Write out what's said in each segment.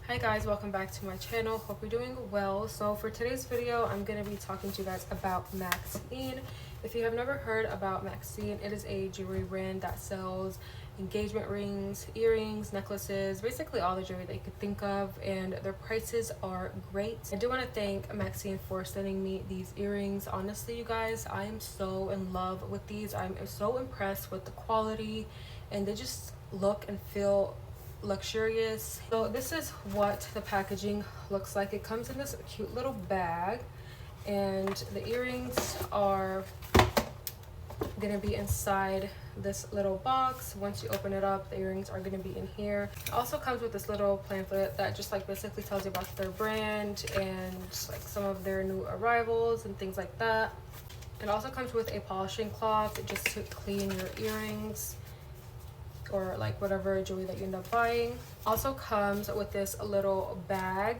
Hi guys, welcome back to my channel. Hope you're doing well. So for today's video, I'm going to be talking to you guys about Maxine. If you have never heard about Maxine, it is a jewelry brand that sells engagement rings, earrings, necklaces, basically all the jewelry that you could think of, and their prices are great. I do want to thank Maxine for sending me these earrings. Honestly, you guys, I am so in love with these. I'm so impressed with the quality, and they just look and feel luxurious. So this is what the packaging looks like. It comes in this cute little bag, and the earrings are gonna be inside this little box. Once you open it up, the earrings are gonna be in here. It also comes with this little pamphlet that just like basically tells you about their brand and like some of their new arrivals and things like that. It also comes with a polishing cloth just to clean your earrings or like whatever jewelry that you end up buying. Also comes with this little bag,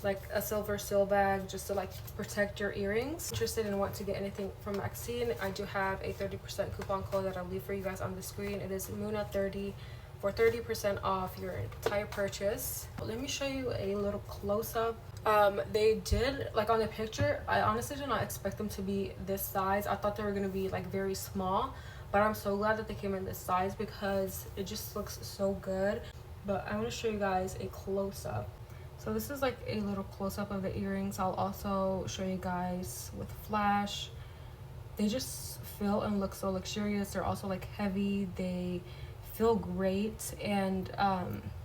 like a silver seal bag, just to like protect your earrings. Interested and want to get anything from Maxine, I do have a 30% coupon code that I'll leave for you guys on the screen. It is Muna30 for 30% off your entire purchase. Let me show you a little close-up. They did, like on the picture, I honestly did not expect them to be this size. I thought they were gonna be like very small, but I'm so glad that they came in this size because it just looks so good. But I'm going to show you guys a close-up. So this is like a little close-up of the earrings. I'll also show you guys with flash. They just feel and look so luxurious. They're also like heavy. They feel great, and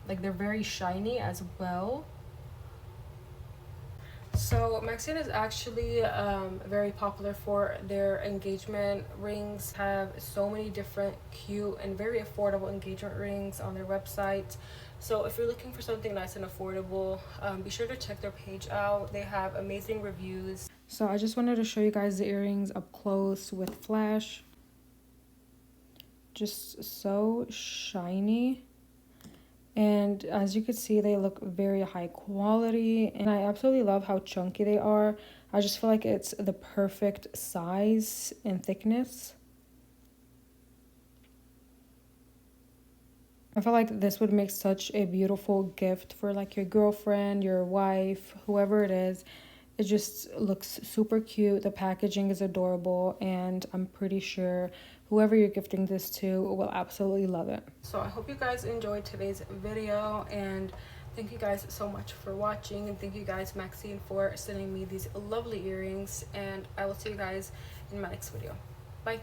like they're very shiny as well. So Maxine is actually very popular for their engagement rings. Have so many different cute and very affordable engagement rings on their website. So if you're looking for something nice and affordable, be sure to check their page out. They have amazing reviews. So I just wanted to show you guys the earrings up close with flash. Just so shiny. And as you can see, they look very high quality, and I absolutely love how chunky they are. I just feel like it's the perfect size and thickness. I feel like this would make such a beautiful gift for like your girlfriend, your wife, whoever it is. It just looks super cute. The packaging is adorable, and I'm pretty sure whoever you're gifting this to will absolutely love it. So I hope you guys enjoyed today's video, and thank you guys so much for watching, and thank you guys, Maxine, for sending me these lovely earrings, and I will see you guys in my next video. Bye.